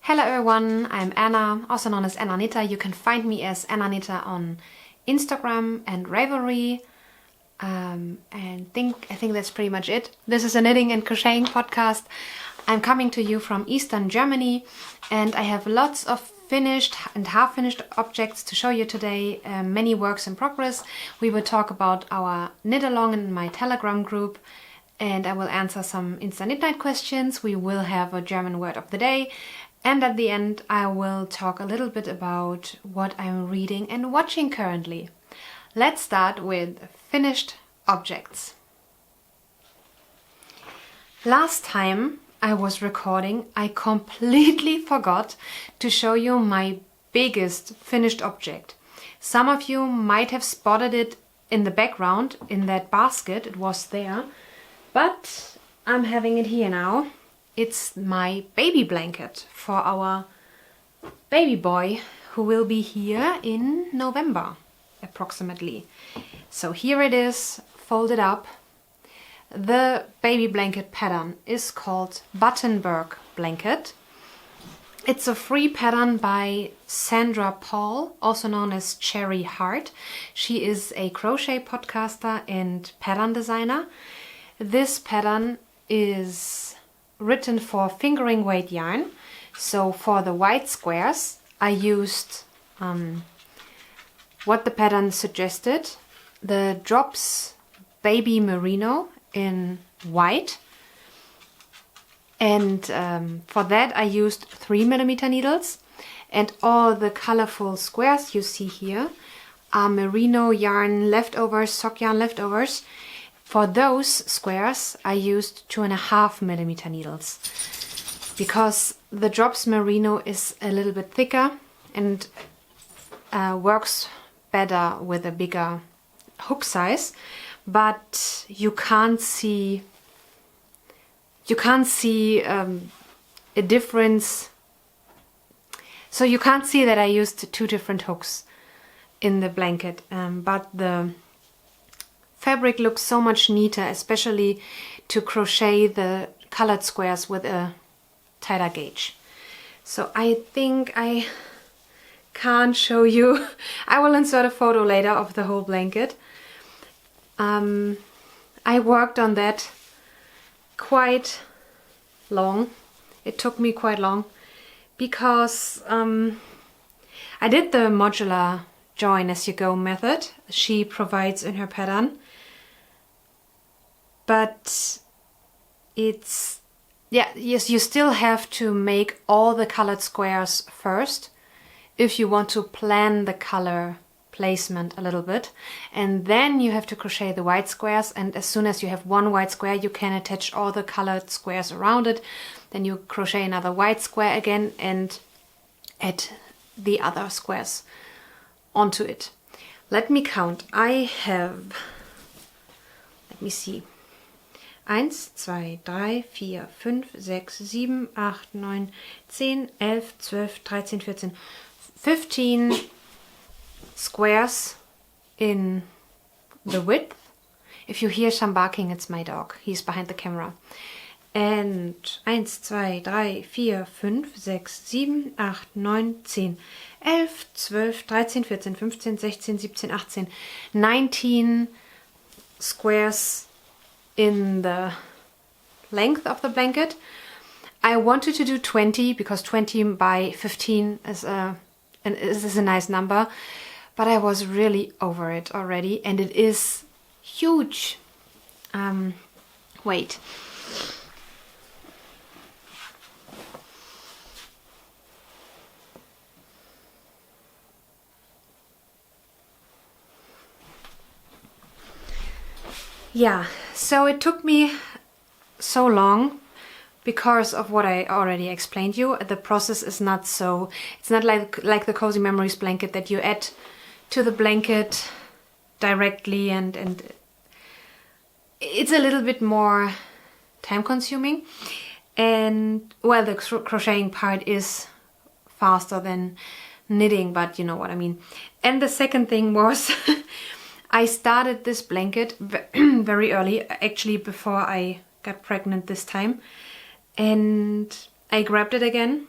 Hello everyone, I'm Anna, also known as Anna Knitter. You can find me as Anna Knitter on Instagram and Ravelry. I think that's pretty much it. This is a knitting and crocheting podcast. I'm coming to you from Eastern Germany and I have lots of finished and half-finished objects to show you today, many works in progress. We will talk about our knit along in my Telegram group and I will answer some INSTAKNITNIGHT questions. We will have a German word of the day. And at the end, I will talk a little bit about what I'm reading and watching currently. Let's start with finished objects. Last time I was recording, I completely forgot to show you my biggest finished object. Some of you might have spotted it in the background, in that basket, it was there, but I'm having it here now. It's my baby blanket for our baby boy who will be here in November, approximately. So here it is, folded up. The baby blanket pattern is called Battenberg blanket. It's a free pattern by Sandra Paul, also known as Cherry Heart. She is a crochet podcaster and pattern designer. This pattern is written for fingering weight yarn. So for the white squares I used what the pattern suggested, the Drops Baby Merino in white, and for that I used 3mm needles, and all the colorful squares you see here are merino yarn leftovers, sock yarn leftovers. For those squares I used 2.5mm needles because the Drops Merino is a little bit thicker and works better with a bigger hook size, but you can't see a difference. So you can't see that I used two different hooks in the blanket, but the fabric looks so much neater, especially to crochet the colored squares with a tighter gauge. So I think I can't show you. I will insert a photo later of the whole blanket. I worked on that quite long. It took me quite long because I did the modular join as you go method she provides in her pattern. But it's, yeah, yes, you still have to make all the colored squares first if you want to plan the color placement a little bit. And then you have to crochet the white squares, and as soon as you have one white square you can attach all the colored squares around it. Then you crochet another white square again and add the other squares onto it. Let me count. I have, let me see, 1, 2, 3, 4, 5, 6, 7, 8, 9, 10, 11, 12, 13, 14, 15 squares in the width. If you hear some barking, it's my dog. He's behind the camera. And 1, 2, 3, 4, 5, 6, 7, 8, 9, 10, 11, 12, 13, 14, 15, 16, 17, 18, 19 squares in the length of the blanket. I wanted to do 20 because 20 by 15 is a nice number, but I was really over it already, and it is huge. Wait. Yeah, so it took me so long because of what I already explained you. The process is not so, it's not like the Cozy Memories blanket that you add to the blanket directly, and it's a little bit more time consuming. And well, the crocheting part is faster than knitting, but you know what I mean. And the second thing was I started this blanket very early, actually before I got pregnant this time, and I grabbed it again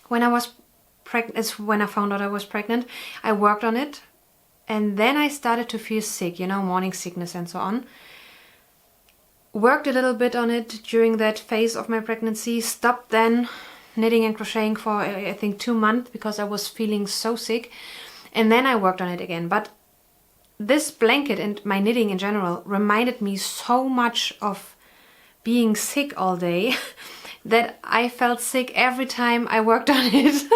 when I was pregnant, it's when I found out I was pregnant, I worked on it. And then I started to feel sick, you know, morning sickness and so on. Worked a little bit on it during that phase of my pregnancy. Stopped then knitting and crocheting for, I think, 2 months because I was feeling so sick. And then I worked on it again. But this blanket and my knitting in general reminded me so much of being sick all day that I felt sick every time I worked on it.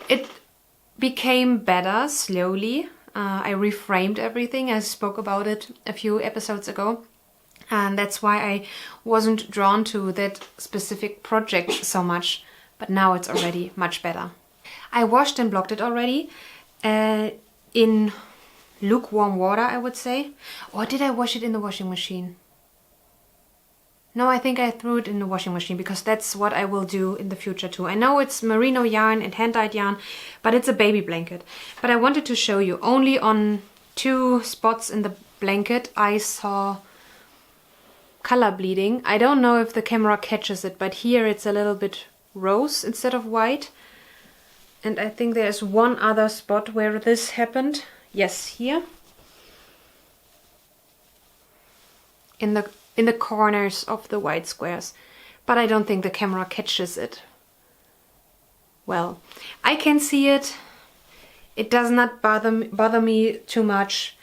It became better slowly. I reframed everything. I spoke about it a few episodes ago. And that's why I wasn't drawn to that specific project so much. But now it's already much better. I washed and blocked it already in lukewarm water, I would say. Or did I wash it in the washing machine? No, I think I threw it in the washing machine because that's what I will do in the future too. I know it's merino yarn and hand-dyed yarn, but it's a baby blanket. But I wanted to show you, only on 2 spots in the blanket I saw color bleeding. I don't know if the camera catches it, but here it's a little bit rose instead of white. And I think there's one other spot where this happened. Yes, here. In the corners of the white squares. But I don't think the camera catches it. Well, I can see it. It does not bother me too much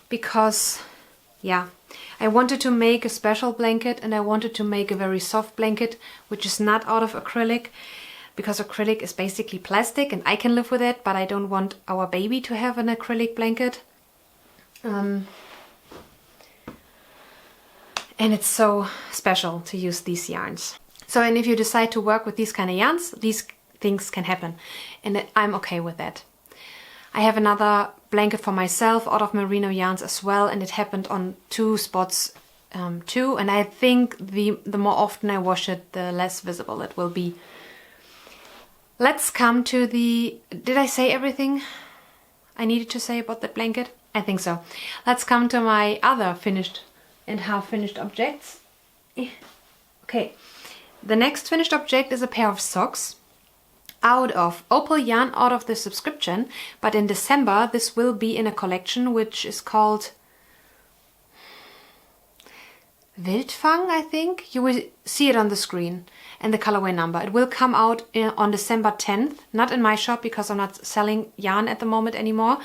because, yeah, I wanted to make a special blanket and I wanted to make a very soft blanket, which is not out of acrylic, because acrylic is basically plastic and I can live with it, but I don't want our baby to have an acrylic blanket. And it's so special to use these yarns. So, and if you decide to work with these kind of yarns, these things can happen. And I'm okay with that. I have another blanket for myself out of merino yarns as well, and it happened on 2 spots too. And I think the more often I wash it, the less visible it will be. Let's come to the... Did I say everything I needed to say about that blanket? I think so. Let's come to my other finished and half-finished objects. Okay, the next finished object is a pair of socks out of Opal yarn, out of the subscription, but in December this will be in a collection which is called Wildfang, I think. You will see it on the screen and the colorway number. It will come out on December 10th, not in my shop because I'm not selling yarn at the moment anymore,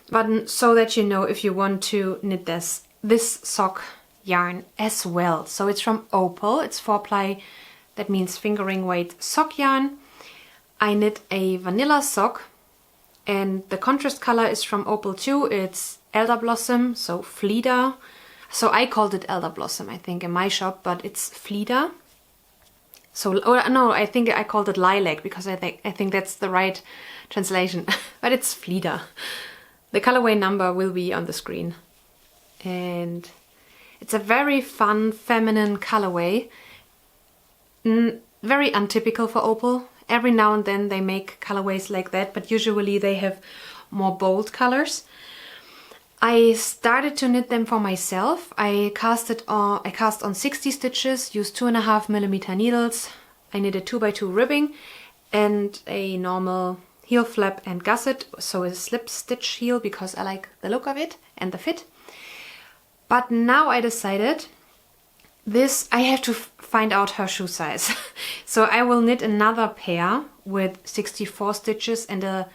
but so that you know if you want to knit this sock yarn as well. So it's from Opal, it's 4-ply, that means fingering weight sock yarn. I knit a vanilla sock and the contrast color is from Opal too. It's Elderblossom, so Fleeda. So I called it Elderblossom, I think, in my shop, but it's Fleeda. So, or no, I think I called it Lilac because I think that's the right translation, but it's Fleeda. The colorway number will be on the screen. And it's a very fun, feminine colorway. Very untypical for Opal. Every now and then they make colorways like that, but usually they have more bold colors. I started to knit them for myself. I cast on 60 stitches, used 2.5mm needles. I knitted 2x2 ribbing and a normal heel flap and gusset, so a slip stitch heel because I like the look of it and the fit. But now I decided I have to find out her shoe size. So I will knit another pair with 64 stitches and a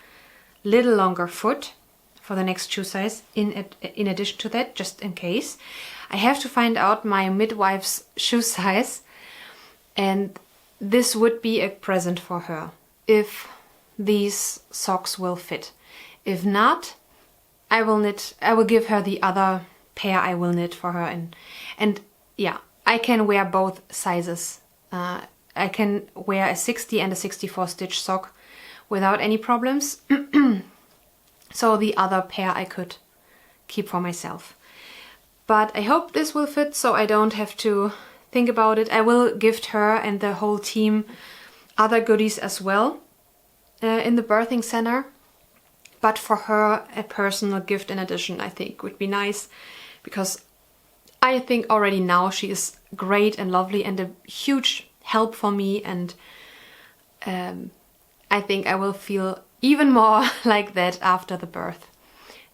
little longer foot for the next shoe size in addition to that, just in case. I have to find out my midwife's shoe size, and this would be a present for her if these socks will fit. If not, I will give her the other pair I will knit for her, and yeah, I can wear both sizes. I can wear a 60 and a 64 stitch sock without any problems. So the other pair I could keep for myself. But I hope this will fit so I don't have to think about it. I will gift her and the whole team other goodies as well in the birthing center. But for her, a personal gift in addition, I think would be nice, because I think already now she is great and lovely and a huge help for me, and I think I will feel even more like that after the birth.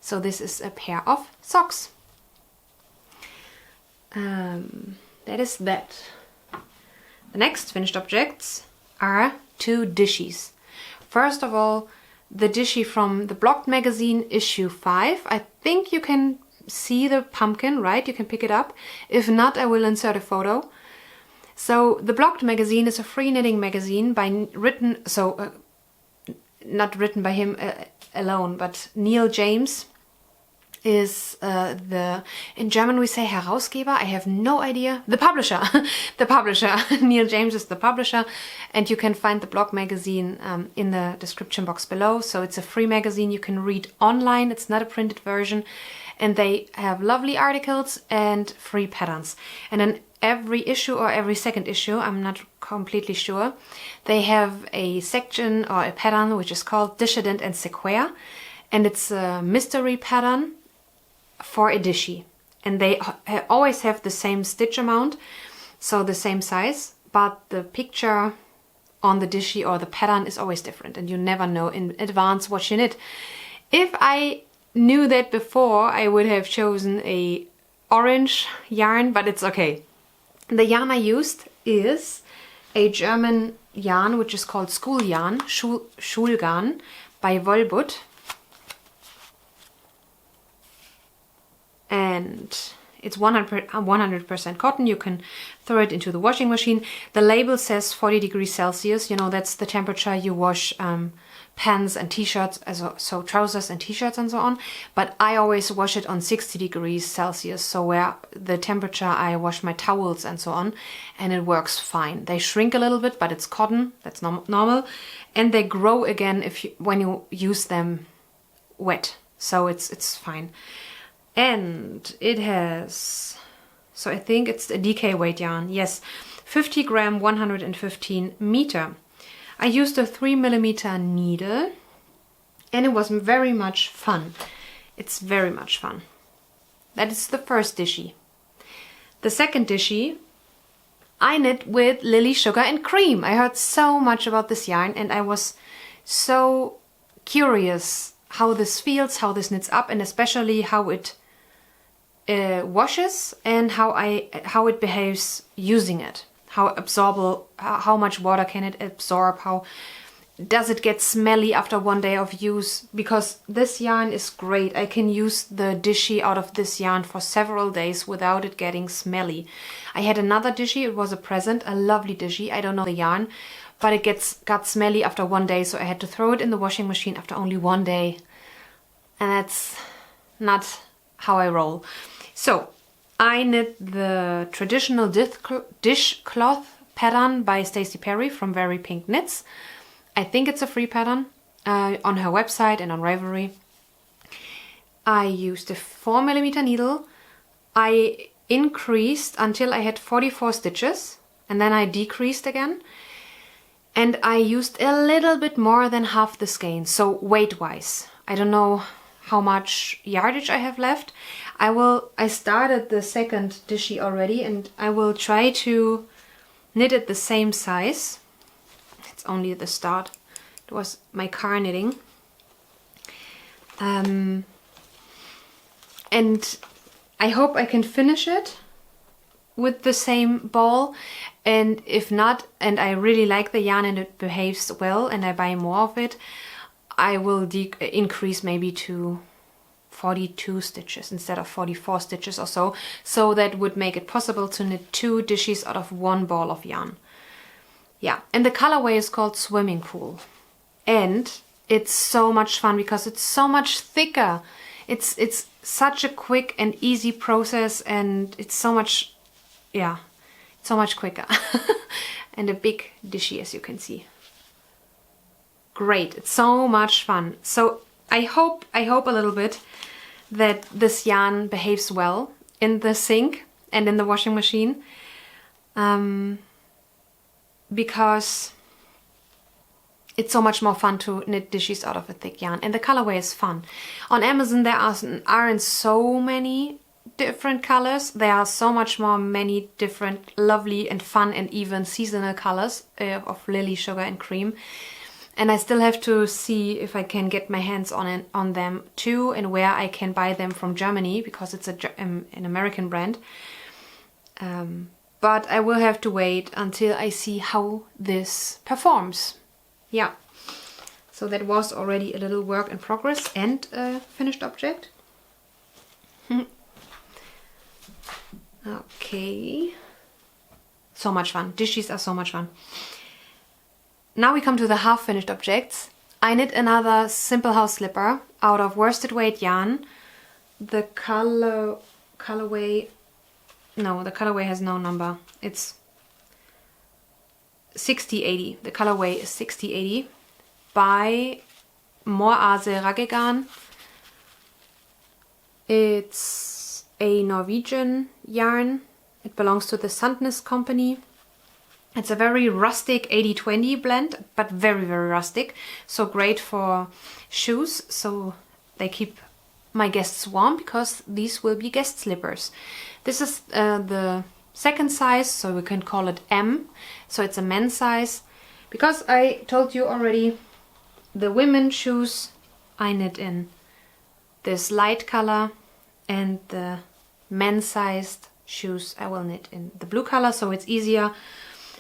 So this is a pair of socks. That is that. The next finished objects are 2 Dishies. First of all, the Dishy from the Blocked magazine issue 5. I think you can see the pumpkin, right? You can pick it up. If not, I will insert a photo. So the Blocked magazine is a free knitting magazine not written by him alone, but Neil James is in German we say Herausgeber, I have no idea. The publisher. The publisher. Neil James is the publisher, and you can find the Blocked magazine in the description box below. So it's a free magazine you can read online, it's not a printed version, and they have lovely articles and free patterns. And in every issue or every second issue, I'm not completely sure, they have a section or a pattern which is called Dissident and Sequoia, and it's a mystery pattern for a Dishy, and they always have the same stitch amount, so the same size, but the picture on the Dishy or the pattern is always different, and you never know in advance what you knit. If I knew that before, I would have chosen a orange yarn, but it's okay. The yarn I used is a German yarn which is called school yarn, Schulgarn by Wollbutt. And it's 100% cotton. You can throw it into the washing machine. The label says 40 degrees Celsius. You know, that's the temperature you wash pants and t-shirts, so trousers and t-shirts and so on. But I always wash it on 60 degrees Celsius, so where the temperature I wash my towels and so on, and it works fine. They shrink a little bit, but it's cotton, that's normal. And they grow again when you use them wet, so it's fine. And it has, so I think it's a DK weight yarn, yes, 50 gram, 115 meter. I used a 3mm needle, and it was very much fun. It's very much fun. That is the first Dishy. The second Dishy I knit with Lily Sugar and Cream. I heard so much about this yarn, and I was so curious how this feels, how this knits up, and especially how it washes and how it behaves using it. How much water can it absorb? How does it get smelly after one day of use? Because this yarn is great. I can use the Dishy out of this yarn for several days without it getting smelly. I had another Dishy, it was a present, a lovely Dishy. I don't know the yarn, but it got smelly after one day, so I had to throw it in the washing machine after only one day. And that's not how I roll. So I knit the traditional Dishcloth pattern by Staci Perry from Very Pink Knits. I think it's a free pattern on her website and on Ravelry. I used a 4mm needle. I increased until I had 44 stitches, and then I decreased again. And I used a little bit more than half the skein, so weight-wise. I don't know how much yardage I have left. I started the second Dishy already, and I will try to knit it the same size. It's only the start. It was my car knitting. And I hope I can finish it with the same ball, and if not, and I really like the yarn and it behaves well and I buy more of it, I will increase maybe to 42 stitches instead of 44 stitches or so. So that would make it possible to knit 2 Dishies out of one ball of yarn. Yeah, and the colorway is called Swimming Pool. And it's so much fun because it's so much thicker. It's such a quick and easy process, and it's so much, yeah, so much quicker. And a big Dishy, as you can see. Great, it's so much fun. So I hope a little bit that this yarn behaves well in the sink and in the washing machine, because it's so much more fun to knit Dishies out of a thick yarn, and the colorway is fun. On Amazon there aren't so many different colors. There are so much more, many different lovely and fun and even seasonal colors of lily, sugar and cream. And I still have to see if I can get my hands on them too, and where I can buy them from Germany, because it's an American brand. But I will have to wait until I see how this performs. Yeah. So that was already a little work in progress and a finished object. Okay. So much fun. Dishies are so much fun. Now we come to the half finished objects. I knit another simple house slipper out of worsted weight yarn. The colorway, no, the colorway has no number. It's 6080. The colorway is 6080 by Moase Raggegarn. It's a Norwegian yarn. It belongs to the Sandnes company. It's a very rustic 80-20 blend, but very, very rustic. So great for shoes, so they keep my guests warm, because these will be guest slippers. This is the second size, so we can call it M. So it's a men's size. Because I told you already, the women's shoes I knit in this light color, and the men's sized shoes I will knit in the blue color, so it's easier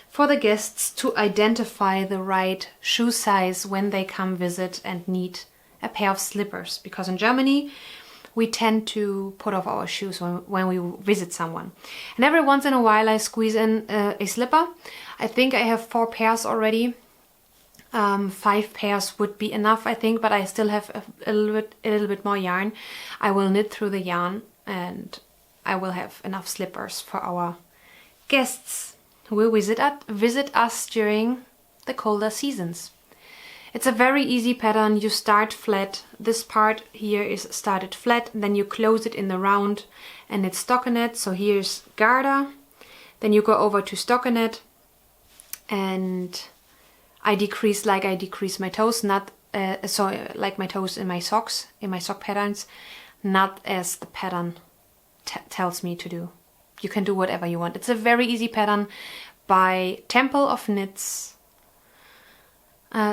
for the guests to identify the right shoe size when they come visit and need a pair of slippers. Because in Germany we tend to put off our shoes when we visit someone. And every once in a while I squeeze in a slipper. I think I have 4 pairs already. 5 pairs would be enough, I think, but I still have a little bit more yarn. I will knit through the yarn and I will have enough slippers for our guests who will visit us during the colder seasons. It's a very easy pattern. You start flat. This part here is started flat, then you close it in the round and it's stockinette. So here's garter, then you go over to stockinette, and I decrease like I decrease my toes, not like my toes in my socks, in my sock patterns, not as the pattern tells me to do. You can do whatever you want. It's a very easy pattern by Temple of Knits.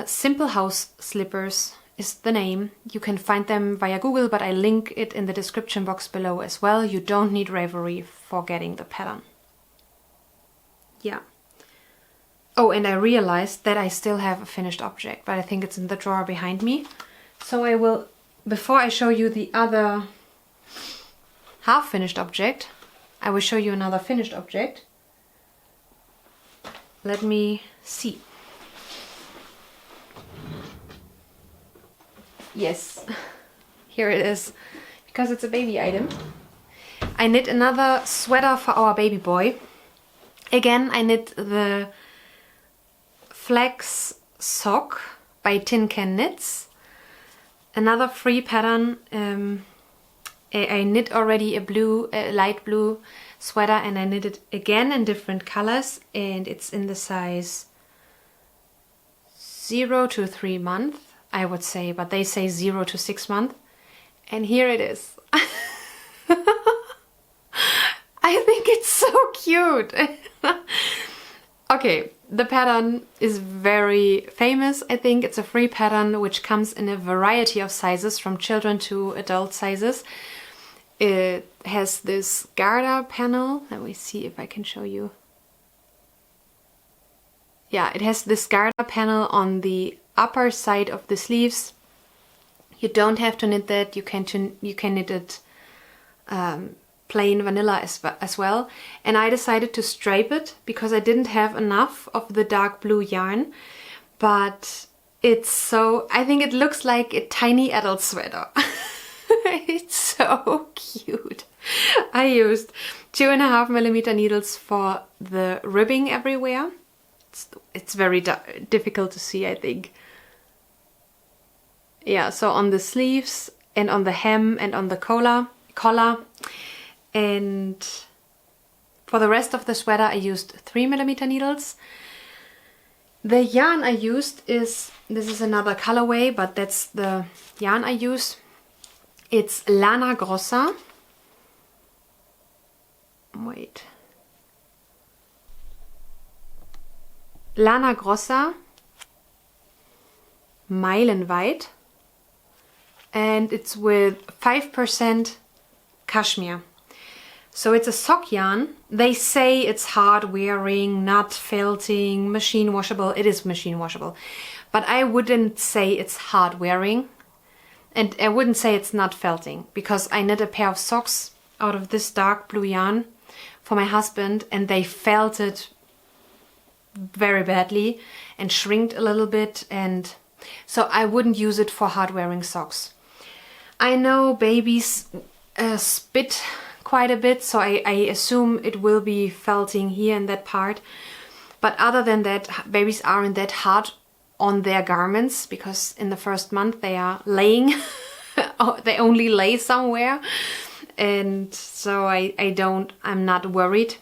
Simple House Slippers is the name. You can find them via Google, but I link it in the description box below as well. You don't need Ravelry for getting the pattern. Yeah. Oh, and I realized that I still have a finished object, but I think it's in the drawer behind me. So I will, before I show you the other half finished object, I will show you another finished object. Let me see. Yes, here it is, because it's a baby item. I knit another sweater for our baby boy. Again, I knit the Flax Sock by Tin Can Knits. Another free pattern. I knit already a light blue sweater, and I knit it again in different colors, and it's in the size 0 to 3 months, I would say, but they say 0 to 6 months. And here it is. I think it's so cute. Okay, the pattern is very famous. I think it's a free pattern which comes in a variety of sizes, from children to adult sizes. It has this garter panel. Let me see if I can show you. Yeah, it has this garter panel on the upper side of the sleeves. You don't have to knit that. You can knit it plain vanilla as well. And I decided to stripe it because I didn't have enough of the dark blue yarn. But it's so, I think it looks like a tiny adult sweater. It's so cute. I used 2.5mm needles for the ribbing everywhere. It's very difficult to see, I think. Yeah, so on the sleeves and on the hem and on the collar. And for the rest of the sweater I used 3mm needles. The yarn I used is, this is another colorway, but that's the yarn I use. It's Lana Grossa wait. Lana Grossa Meilenweit, and it's with 5% cashmere. So it's a sock yarn. They say it's hard wearing, not felting, machine washable. It is machine washable, but I wouldn't say it's hard wearing, and I wouldn't say it's not felting, because I knit a pair of socks out of this dark blue yarn for my husband, and they felted very badly and shrinked a little bit, and so I wouldn't use it for hard wearing socks. I know babies spit quite a bit, so I assume it will be felting here in that part. But other than that, babies aren't that hard on their garments, because in the first month they are laying. They only lay somewhere, and so I'm not worried.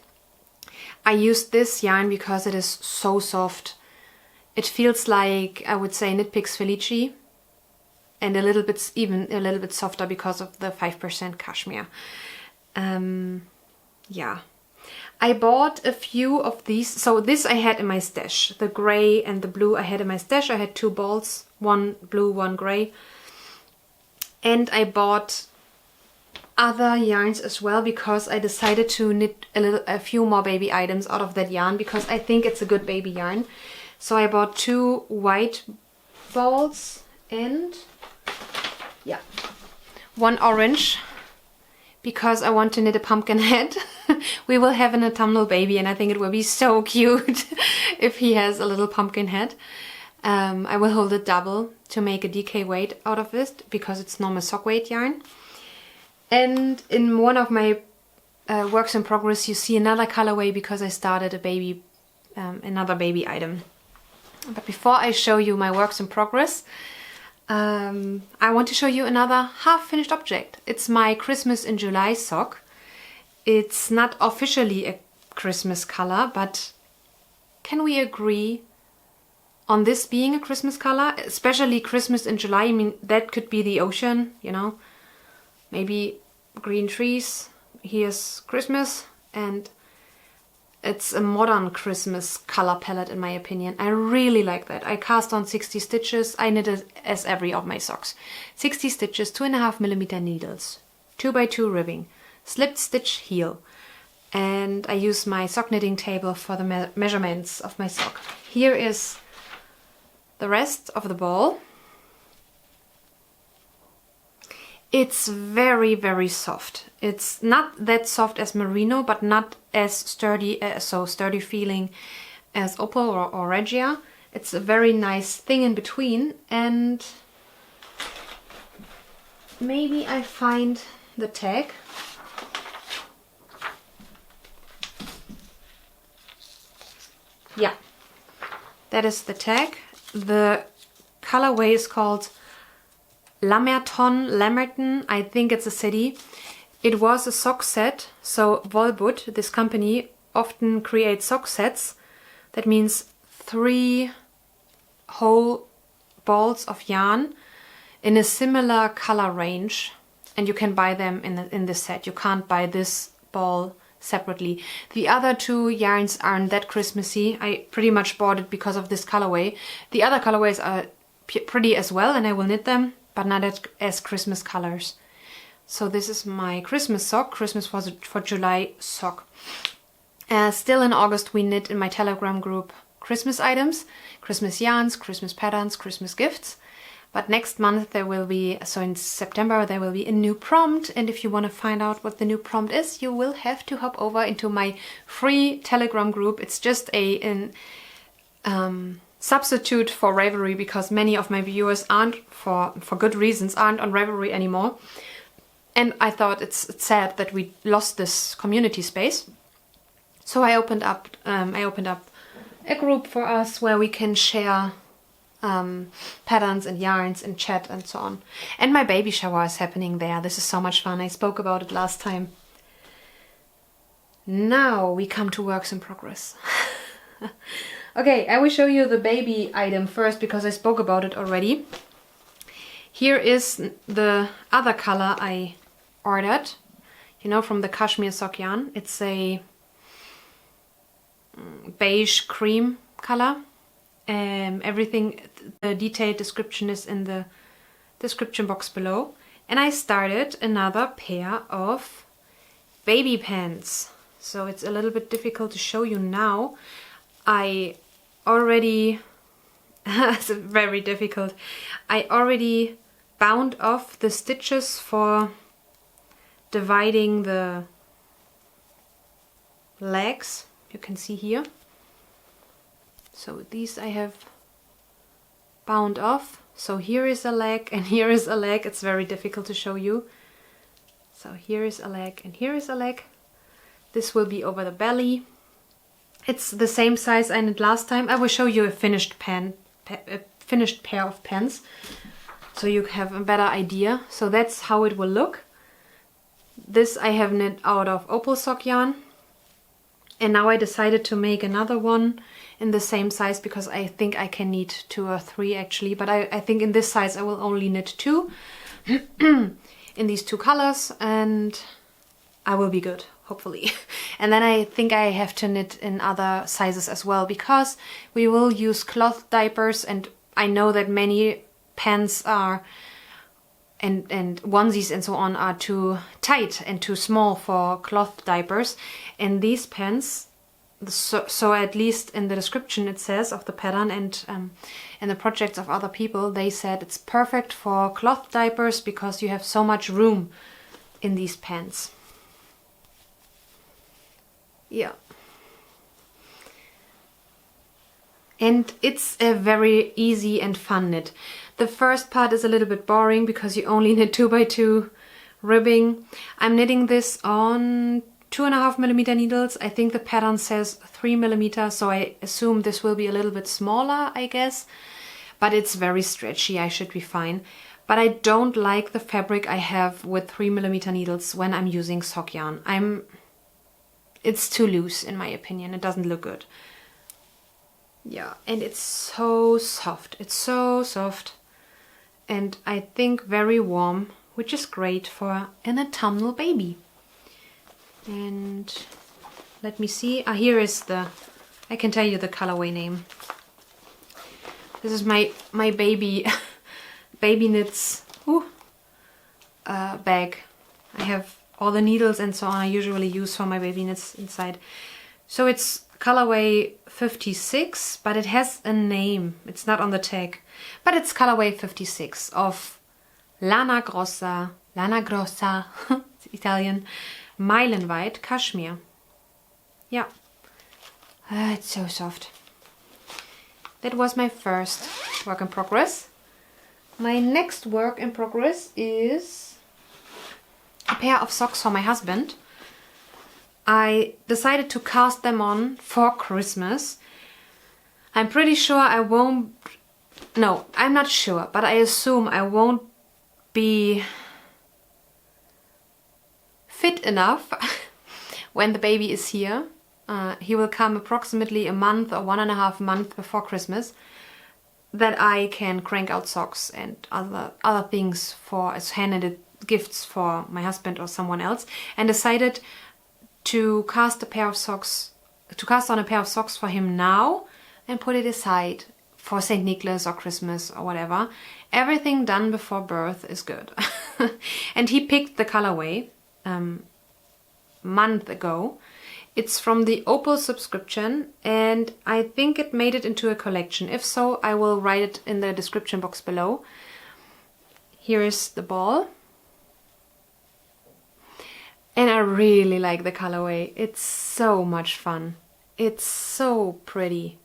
I used this yarn because it is so soft. It feels like, I would say, Knit Picks Felici, and even a little bit softer because of the 5% cashmere. Yeah, I bought a few of these. So this I had in my stash. The gray and the blue I had in my stash. I had 2 balls, one blue, one gray. And I bought other yarns as well, because I decided to knit a few more baby items out of that yarn, because I think it's a good baby yarn. So I bought 2 white balls and yeah, 1 orange, because I want to knit a pumpkin head. We will have an autumnal baby, and I think it will be so cute if he has a little pumpkin head. I will hold it double to make a DK weight out of this, because it's normal sock weight yarn. And in one of my works in progress, you see another colorway, because I started a baby, another baby item. But before I show you my works in progress, I want to show you another half-finished object. It's my Christmas in July sock. It's not officially a Christmas color, but can we agree on this being a Christmas color? Especially Christmas in July. I mean, that could be the ocean, you know. Maybe green trees. Here's Christmas, and it's a modern Christmas color palette in my opinion. I really like that. I cast on 60 stitches. I knitted as every of my socks. 60 stitches, 2.5mm needles, 2x2 ribbing, slipped stitch heel. And I use my sock knitting table for the measurements of my sock. Here is the rest of the ball. It's very, very soft. It's not that soft as Merino, but not as sturdy, so sturdy feeling as Opal or Regia. It's a very nice thing in between, and maybe I find the tag. Yeah, that is the tag. The colorway is called Lamerton, I think it's a city. It was a sock set, so Wollbutt, this company, often creates sock sets. That means 3 whole balls of yarn in a similar color range, and you can buy them in this set. You can't buy this ball separately. The other 2 yarns aren't that Christmassy. I pretty much bought it because of this colorway. The other colorways are pretty as well, and I will knit them, but not as Christmas colors. So this is my Christmas sock, Christmas for July sock. Still in August we knit in my Telegram group Christmas items, Christmas yarns, Christmas patterns, Christmas gifts. But next month there will be, so in September, there will be a new prompt, and if you want to find out what the new prompt is, you will have to hop over into my free Telegram group. It's just a substitute for Ravelry, because many of my viewers aren't, for good reasons, aren't on Ravelry anymore. And I thought it's sad that we lost this community space. So I opened up a group for us where we can share patterns and yarns and chat and so on. And my baby shower is happening there. This is so much fun. I spoke about it last time. Now we come to works in progress. Okay, I will show you the baby item first because I spoke about it already. Here is the other color I ordered. you know, from the Cashmere Sock yarn. It's a beige cream color. Everything, the detailed description is in the description box below. And I started another pair of baby pants. So it's a little bit difficult to show you now. I already, it's very difficult. I already bound off the stitches for dividing the legs. You can see here. So these I have bound off. So here is a leg and here is a leg. It's very difficult to show you. So here is a leg and here is a leg. This will be over the belly. It's the same size I did last time. I will show you a finished pair of pants, so you have a better idea. So that's how it will look. This I have knit out of Opal sock yarn. And now I decided to make another one in the same size because I think I can knit 2 or 3 actually. But I think in this size I will only knit 2 in these 2 colors, and I will be good, hopefully. And then I think I have to knit in other sizes as well because we will use cloth diapers, and I know that many pants are and onesies and so on are too tight and too small for cloth diapers. And these pants, so at least in the description it says of the pattern, and in the projects of other people, they said it's perfect for cloth diapers because you have so much room in these pants. Yeah. And it's a very easy and fun knit. The first part is a little bit boring because you only knit 2x2 ribbing. I'm knitting this on 2.5mm needles. I think the pattern says 3mm, so I assume this will be a little bit smaller, I guess. But it's very stretchy, I should be fine. But I don't like the fabric I have with 3mm needles when I'm using sock yarn. It's too loose in my opinion, it doesn't look good. Yeah, and it's so soft, it's so soft. And I think very warm, which is great for an autumnal baby. And let me see, here is I can tell you the colorway name. This is my baby knits bag. I have all the needles and so on I usually use for my baby knits inside. So it's colorway 56, but it has a name. It's not on the tag, but it's colorway 56 of Lana Grossa, it's Italian, Meilenweit Cashmere. Yeah, it's so soft. That was my first work in progress. My next work in progress is a pair of socks for my husband. I decided to cast them on for Christmas. I'm pretty sure I won't... No, I'm not sure, but I assume I won't be fit enough when the baby is here. He will come approximately a month or 1.5 months before Christmas, that I can crank out socks and other things for as hand-knitted gifts for my husband or someone else, and decided to cast on a pair of socks for him now and put it aside for St. Nicholas or Christmas or whatever. Everything done before birth is good. And he picked the colorway month ago. It's from the Opal subscription, and I think it made it into a collection. If so, I will write it in the description box below. Here is the ball. And I really like the colorway. It's so much fun. It's so pretty.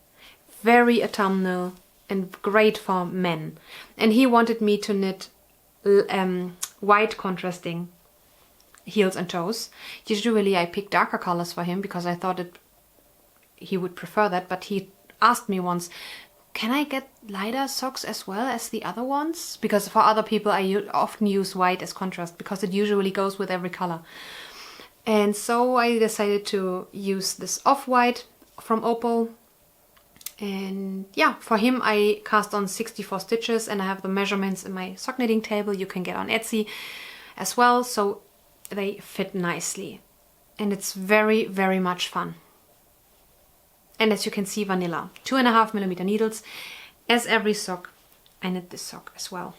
Very autumnal and great for men. And he wanted me to knit white contrasting heels and toes. Usually I pick darker colors for him because I thought he would prefer that, but he asked me once, can I get lighter socks as well as the other ones? Because for other people I often use white as contrast because it usually goes with every color. And so I decided to use this off-white from Opal. And yeah, for him I cast on 64 stitches, and I have the measurements in my sock knitting table you can get on Etsy as well. So they fit nicely. And it's very, very much fun. And as you can see, vanilla. 2.5mm needles. As every sock, I knit this sock as well.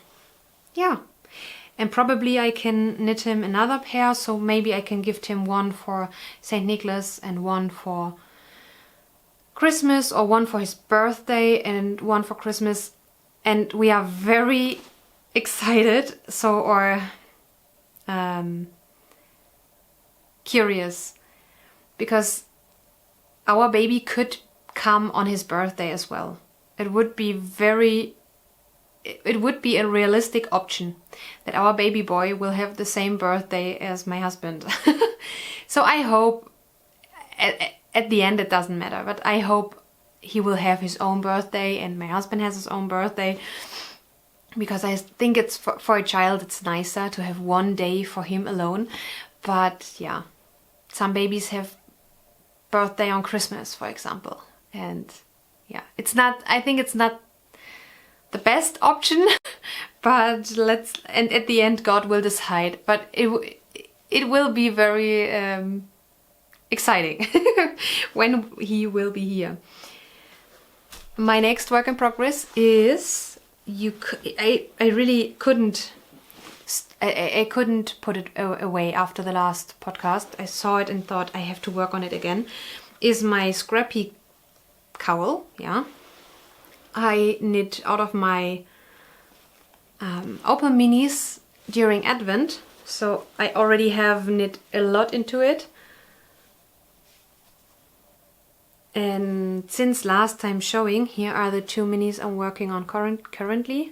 Yeah. And probably I can knit him another pair, so maybe I can gift him one for St. Nicholas and one for Christmas, or one for his birthday and one for Christmas. And we are very excited, curious, because our baby could come on his birthday as well. It would be a realistic option that our baby boy will have the same birthday as my husband. So I hope, at the end it doesn't matter, but I hope he will have his own birthday and my husband has his own birthday, because I think it's for a child it's nicer to have one day for him alone. But yeah, some babies have birthday on Christmas, for example, and yeah, I think it's not the best option, but and at the end God will decide. But it will be very exciting when he will be here. My next work in progress is, I really couldn't put it away after the last podcast. I saw it and thought I have to work on it again. Is my scrappy cowl. Yeah, I knit out of my Opal minis during Advent, so I already have knit a lot into it. And since last time showing, here are the 2 minis I'm working on currently.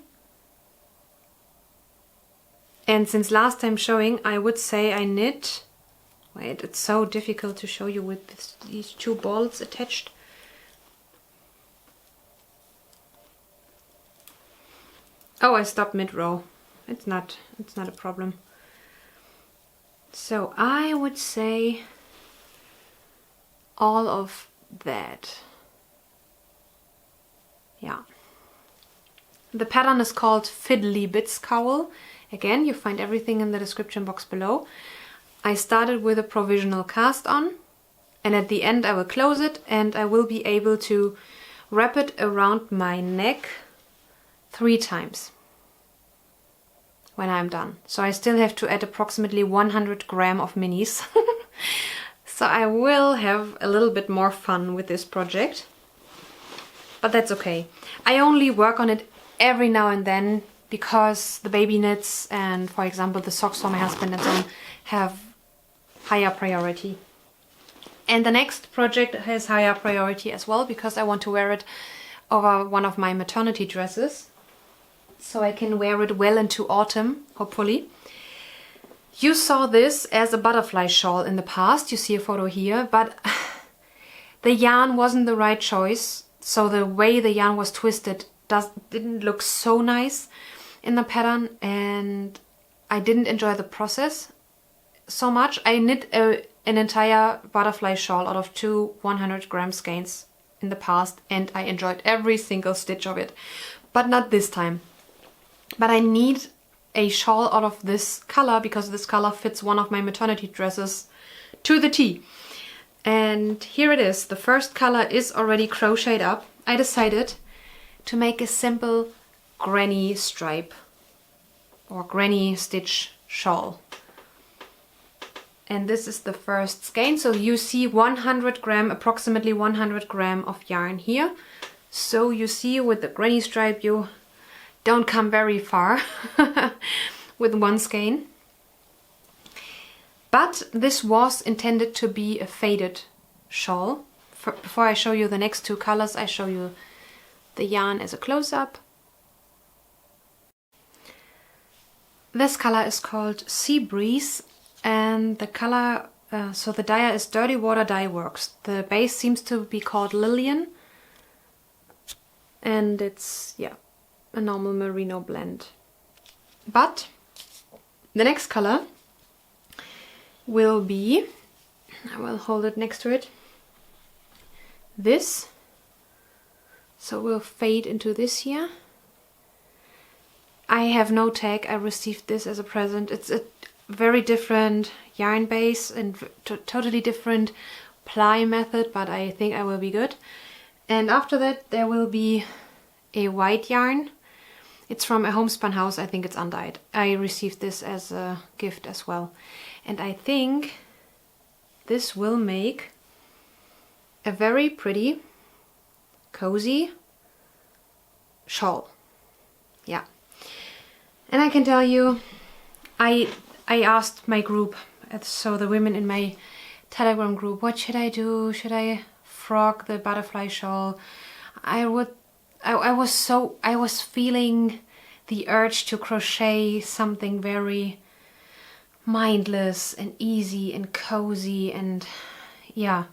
And since last time showing, I would say I knit... Wait, it's so difficult to show you with these 2 balls attached. Oh, I stopped mid-row. It's not a problem. So I would say all of that. Yeah. The pattern is called Fiddly Bits Cowl. Again, you find everything in the description box below. I started with a provisional cast on, and at the end I will close it and I will be able to wrap it around my neck 3 times when I'm done. So I still have to add approximately 100 grams of minis. So I will have a little bit more fun with this project, but that's okay. I only work on it every now and then because the baby knits and, for example, the socks for my husband and so on have higher priority. And the next project has higher priority as well because I want to wear it over one of my maternity dresses, so I can wear it well into autumn, hopefully. You saw this as a butterfly shawl in the past, you see a photo here, but the yarn wasn't the right choice, so the way the yarn was twisted didn't look so nice in the pattern, and I didn't enjoy the process so much. I knit an entire butterfly shawl out of 2 100-gram skeins in the past, and I enjoyed every single stitch of it, but not this time. But I need a shawl out of this color because this color fits one of my maternity dresses to the T. And here it is. The first color is already crocheted up. I decided to make a simple granny stripe or granny stitch shawl. And this is the first skein. So you see 100 gram, approximately 100 gram of yarn here. So you see with the granny stripe you don't come very far with one skein. But this was intended to be a faded shawl. Before I show you the next 2 colors, I show you the yarn as a close-up. This color is called Sea Breeze, and the color, so the dye is Dirty Water Dye Works. The base seems to be called Lillian, and it's, yeah, a normal merino blend. But the next color will be, I will hold it next to it, this. So we'll fade into this here. I have no tag. I received this as a present. It's very different yarn base and totally different ply method, but I think I will be good. And after that there will be a white yarn. It's from a homespun house, I think it's undyed. I received this as a gift as well. And I think this will make a very pretty, cozy shawl. Yeah. And I can tell you, I asked my group, so the women in my Telegram group, what should I do? Should I frog the butterfly shawl? I was feeling the urge to crochet something very mindless and easy and cozy, and yeah.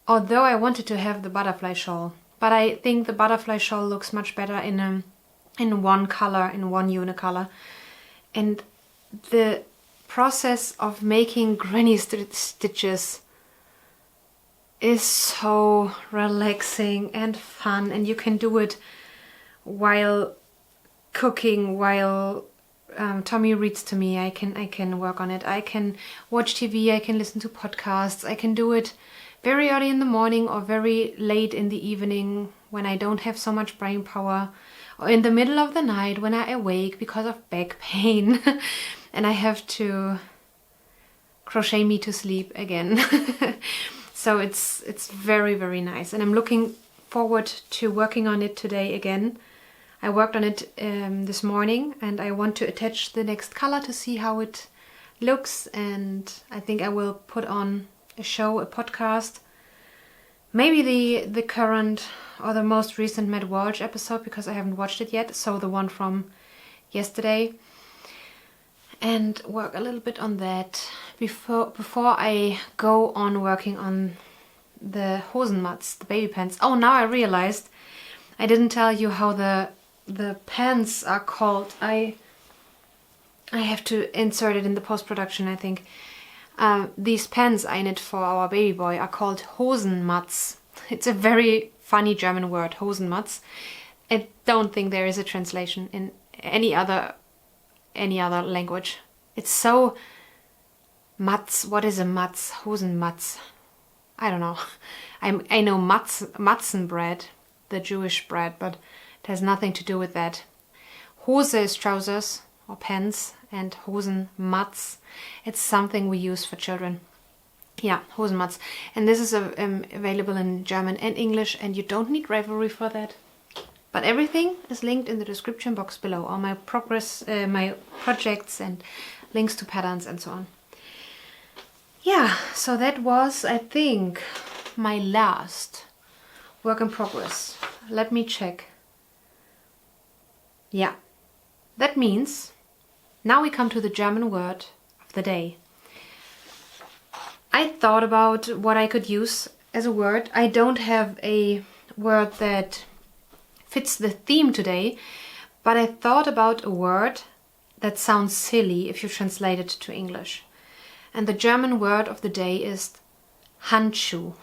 Although I wanted to have the butterfly shawl, but I think the butterfly shawl looks much better in one color, in one unicolor. And the process of making granny stitches is so relaxing and fun, and you can do it while cooking, while Tommy reads to me. I can work on it. I can watch TV, I can listen to podcasts, I can do it very early in the morning or very late in the evening when I don't have so much brain power, or in the middle of the night when I awake because of back pain and I have to crochet me to sleep again. So it's very, very nice, and I'm looking forward to working on it today again. I worked on it this morning, and I want to attach the next color to see how it looks, and I think I will put on a show, a podcast, maybe the current or the most recent Matt Walsh episode, because I haven't watched it yet, so the one from yesterday, and work a little bit on that before I go on working on the Hosenmats, the baby pants. Oh, now I realized I didn't tell you how the pants are called. I have to insert it in the post-production, I think. These pants I knit for our baby boy are called Hosenmats. It's a very funny German word, Hosenmats. I don't think there is a translation in any other language. It's so Mats. What is a Mats? Hosenmats. I don't know. I know Matzen bread, the Jewish bread, but it has nothing to do with that. Hose is trousers or pants, and Hosenmats, it's something we use for children. Yeah, Hosenmats. And this is available in German and English, and you don't need Ravelry for that. But everything is linked in the description box below. All my progress, my projects, and links to patterns and so on. Yeah, so that was, I think, my last work in progress. Let me check. Yeah, that means now we come to the German word of the day. I thought about what I could use as a word. I don't have a word that fits the theme today, but I thought about a word that sounds silly if you translate it to English. And the German word of the day is Handschuh.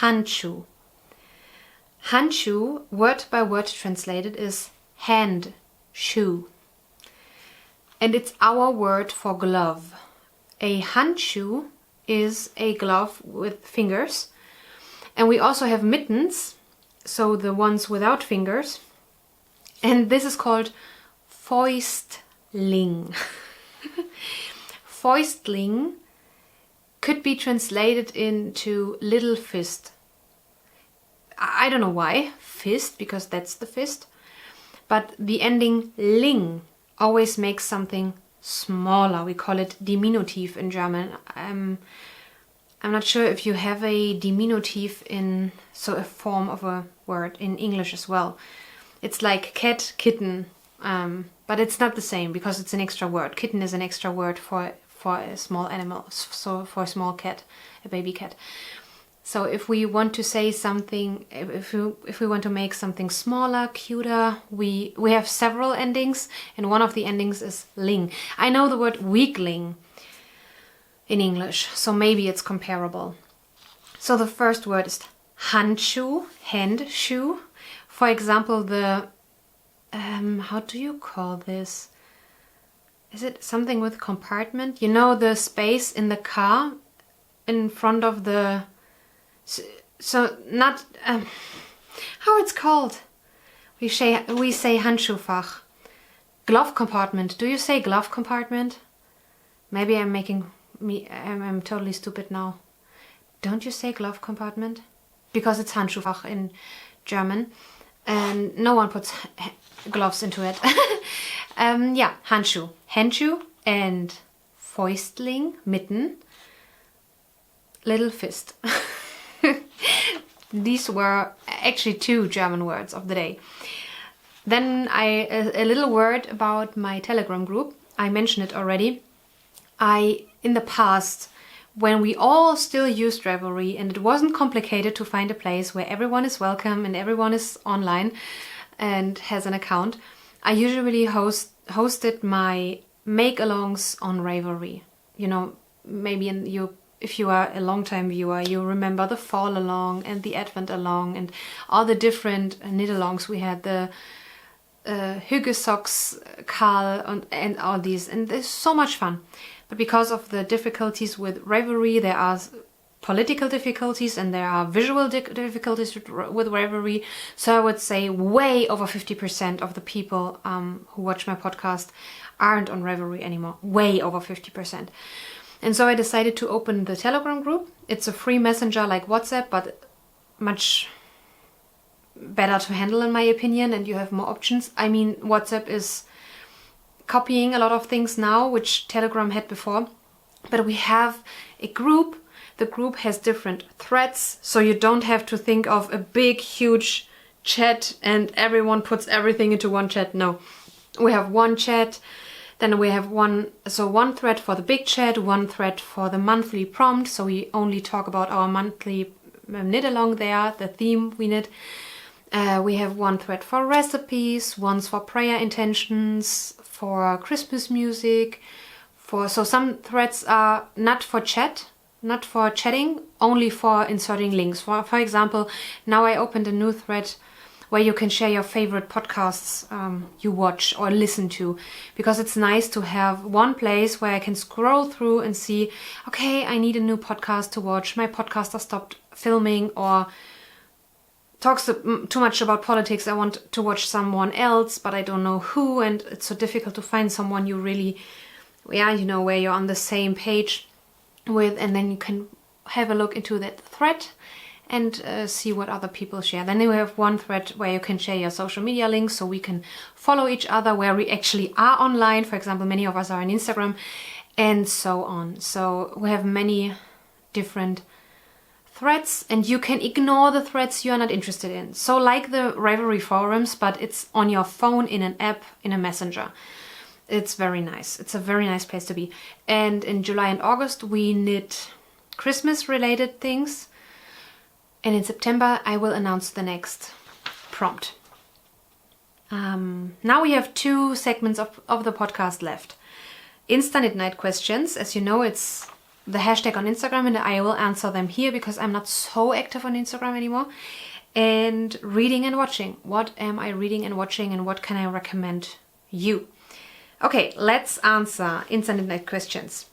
Handschuh. Handschuh, word by word translated, is hand shoe. And it's our word for glove. A Handschuh is a glove with fingers. And we also have mittens, so the ones without fingers. And this is called Fäustling. Fäustling could be translated into little fist. I don't know why, fist, because that's the fist. But the ending ling always makes something smaller. We call it diminutive in German. I'm not sure if you have a diminutive in, so a form of a word in English as well. It's like cat, kitten, but it's not the same because it's an extra word. Kitten is an extra word for a small animal, so for a small cat, a baby cat. So if we want to say something, if we want to make something smaller, cuter, we have several endings, and one of the endings is ling. I know the word weakling in English, so maybe it's comparable. So the first word is Handschuh, hand shoe. For example, the how do you call this? is it something with compartment? You know, the space in the car in front of the, so not, how it's called? We say Handschuhfach. Glove compartment. Do you say glove compartment? Maybe I'm totally stupid now. Don't you say glove compartment? Because it's Handschuhfach in German. And no one puts gloves into it. Yeah, Handschuh. Handschuh and Fäustling, mitten, little fist. These were actually 2 German words of the day. Then a little word about my Telegram group. I mentioned it already. In the past, when we all still used Ravelry and it wasn't complicated to find a place where everyone is welcome and everyone is online and has an account, I usually hosted my make-alongs on Ravelry. You know, maybe if you are a long-time viewer, you remember the fall along and the advent along and all the different knit-alongs we had, the Hygge socks, Karl, and all these, and it's so much fun. But because of the difficulties with Ravelry, there are political difficulties and there are visual difficulties with Ravelry. So I would say way over 50% of the people who watch my podcast aren't on Ravelry anymore. Way over 50%. And so I decided to open the Telegram group. It's a free messenger like WhatsApp, but much better to handle in my opinion, and you have more options. I mean, WhatsApp is copying a lot of things now, which Telegram had before. But we have a group. The group has different threads, so you don't have to think of a big, huge chat and everyone puts everything into one chat. No, we have one chat. Then we have one thread for the big chat, one thread for the monthly prompt. So we only talk about our monthly knit along there, the theme we knit. We have one thread for recipes, one's for prayer intentions, for Christmas music. So some threads are not for chatting, only for inserting links. For example, now I opened a new thread where you can share your favorite podcasts you watch or listen to, because it's nice to have one place where I can scroll through and see, okay, I need a new podcast to watch. My podcaster stopped filming or talks too much about politics. I want to watch someone else, but I don't know who, and it's so difficult to find someone you really, where you're on the same page with, and then you can have a look into that thread and see what other people share. Then you have one thread where you can share your social media links, so we can follow each other where we actually are online. For example, many of us are on Instagram and so on. So we have many different threads, and you can ignore the threads you are not interested in. So like the Ravelry forums, but it's on your phone in an app, in a messenger. It's very nice. It's a very nice place to be. And in July and August we knit Christmas related things. And in September, I will announce the next prompt. Now we have 2 segments of the podcast left. INSTAKNITNIGHT questions. As you know, it's the hashtag on Instagram, and I will answer them here because I'm not so active on Instagram anymore. And reading and watching. What am I reading and watching, and what can I recommend you? Okay, let's answer INSTAKNITNIGHT questions.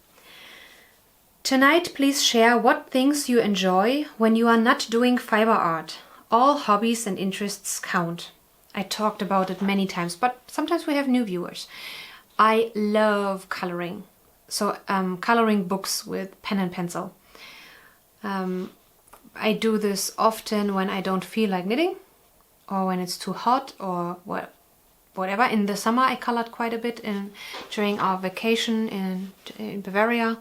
Tonight, please share what things you enjoy when you are not doing fiber art. All hobbies and interests count. I talked about it many times, but sometimes we have new viewers. I love coloring. So coloring books with pen and pencil. I do this often when I don't feel like knitting, or when it's too hot, or whatever. In the summer I colored quite a bit during our vacation in Bavaria.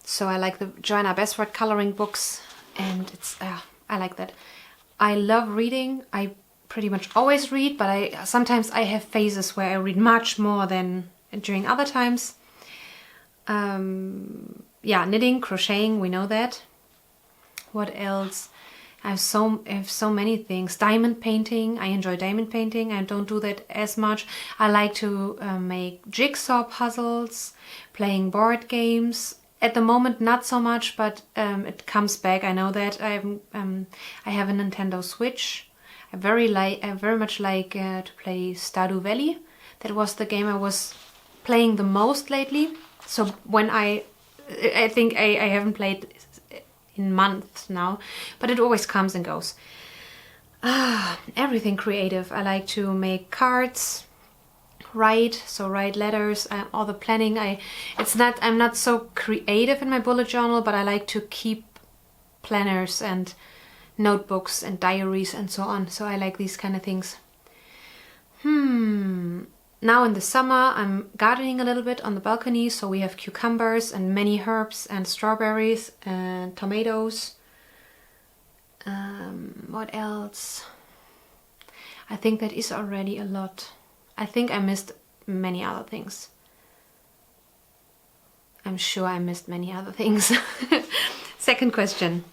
So I like the Joanna Besworth coloring books, and I like that. I love reading. I pretty much always read, but sometimes I have phases where I read much more than during other times. Knitting, crocheting, we know that. What else? I have so many things. Diamond painting. I enjoy diamond painting. I don't do that as much. I like to make jigsaw puzzles, playing board games. At the moment, not so much, but it comes back. I know that I have a Nintendo Switch. I very much like to play Stardew Valley. That was the game I was playing the most lately. So when I think I haven't played in months now, but it always comes and goes. Everything creative. I like to make cards, write letters, all the planning. I'm not so creative in my bullet journal, but I like to keep planners and notebooks and diaries and so on. So I like these kind of things. Now in the summer I'm gardening a little bit on the balcony, so we have cucumbers and many herbs and strawberries and tomatoes. What else? I think that is already a lot. I think I missed many other things. I'm sure I missed many other things. Second question.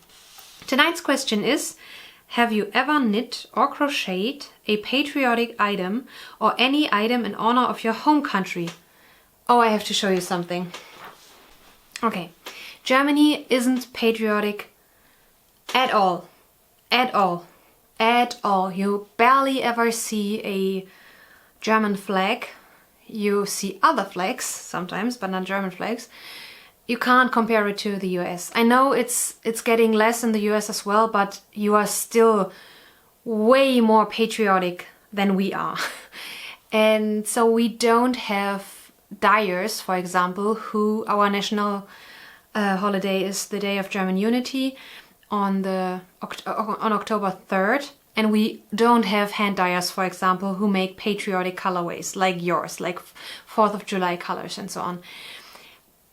Tonight's question is, have you ever knit or crocheted a patriotic item or any item in honor of your home country? Oh, I have to show you something. Okay, Germany isn't patriotic at all. At all. At all. You barely ever see a German flag. You see other flags sometimes, but not German flags. You can't compare it to the US. I know it's getting less in the US as well, but you are still way more patriotic than we are. And so we don't have dyers, for example, who our national holiday is the Day of German Unity on October 3rd. And we don't have hand dyers, for example, who make patriotic colorways like yours, like 4th of July colors and so on.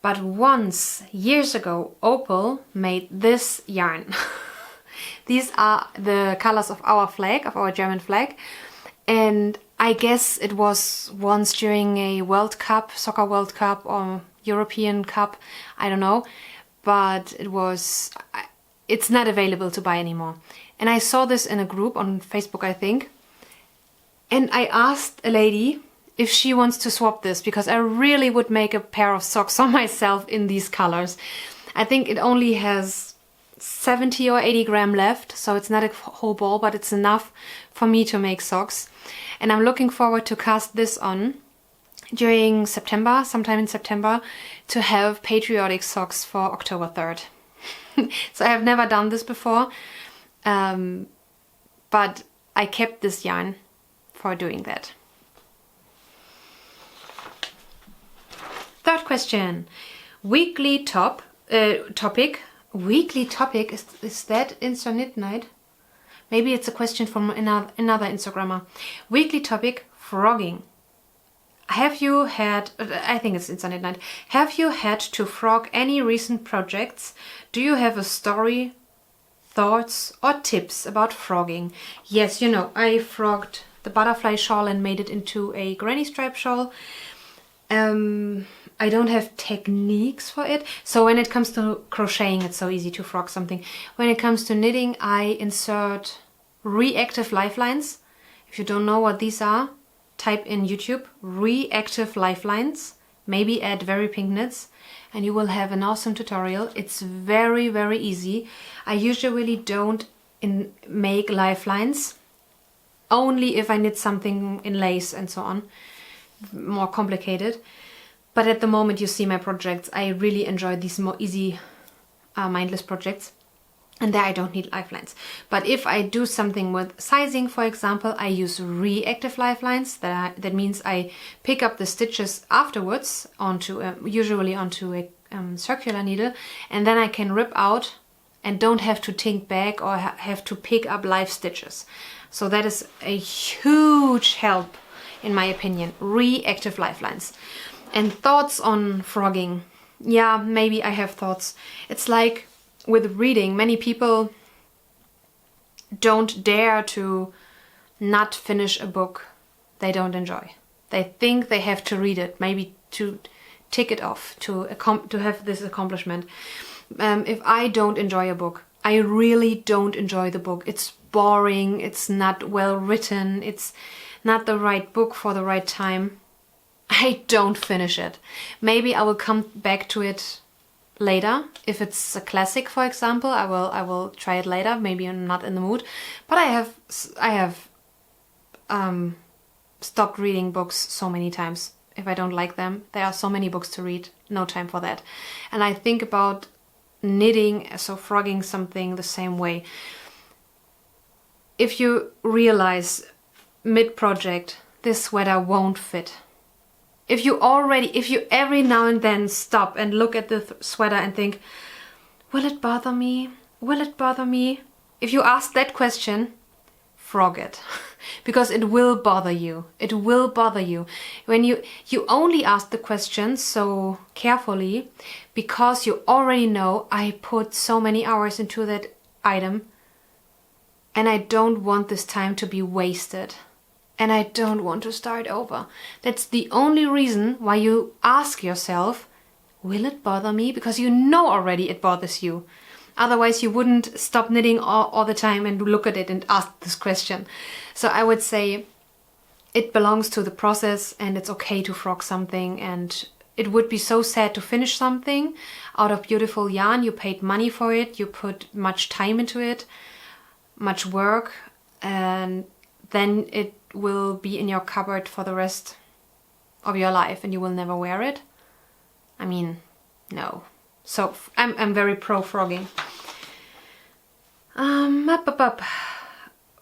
But once, years ago, Opal made this yarn. These are the colors of our flag, of our German flag. And I guess it was once during a World Cup, Soccer World Cup or European Cup, I don't know. But it's not available to buy anymore. And I saw this in a group on Facebook, I think. And I asked a lady if she wants to swap this, because I really would make a pair of socks on myself in these colors. I think it only has 70 or 80 gram left, so it's not a whole ball, but it's enough for me to make socks. And I'm looking forward to cast this on during September, sometime in September, to have patriotic socks for October 3rd. So I have never done this before, but I kept this yarn for doing that. Third question. Weekly topic. Weekly topic, is that INSTAKNITNIGHT? Maybe it's a question from another Instagrammer. Weekly topic, frogging. Have you had, I think it's INSTAKNITNIGHT. Have you had to frog any recent projects? Do you have a story, thoughts or tips about frogging? Yes, you know, I frogged the Butterfly Shawl and made it into a granny stripe shawl. I don't have techniques for it. So when it comes to crocheting, it's so easy to frog something. When it comes to knitting, I insert reactive lifelines. If you don't know what these are, type in YouTube, reactive lifelines, maybe add Very Pink Knits, and you will have an awesome tutorial. It's very, very easy. I usually don't make lifelines, only if I knit something in lace and so on, more complicated. But at the moment you see my projects, I really enjoy these more easy, mindless projects. And there I don't need lifelines. But if I do something with sizing, for example, I use reactive lifelines. That means I pick up the stitches afterwards usually onto a circular needle, and then I can rip out and don't have to think back or have to pick up live stitches. So that is a huge help, in my opinion, reactive lifelines. And thoughts on frogging. Yeah, maybe I have thoughts. It's like with reading, many people don't dare to not finish a book they don't enjoy. They think they have to read it, maybe to tick it off, to have this accomplishment. If I don't enjoy a book, I really don't enjoy the book. It's boring, it's not well written, it's not the right book for the right time. I don't finish it. Maybe I will come back to it later. If it's a classic, for example, I will try it later. Maybe I'm not in the mood. But I have stopped reading books so many times. if I don't like them. There are so many books to read, no time for that. And I think about knitting, so frogging something the same way. If you realize mid-project, this sweater won't fit. If you every now and then stop and look at the sweater and think, will it bother me? Will it bother me? If you ask that question, frog it. Because it will bother you. It will bother you. When you only ask the question so carefully because you already know I put so many hours into that item and I don't want this time to be wasted. And I don't want to start over. That's the only reason why you ask yourself, will it bother me? Because you know already it bothers you. Otherwise you wouldn't stop knitting all the time and look at it and ask this question. So I would say it belongs to the process and it's okay to frog something, and it would be so sad to finish something out of beautiful yarn. You paid money for it, you put much time into it, much work, and then it will be in your cupboard for the rest of your life and you will never wear it. I mean, no. So I'm very pro frogging.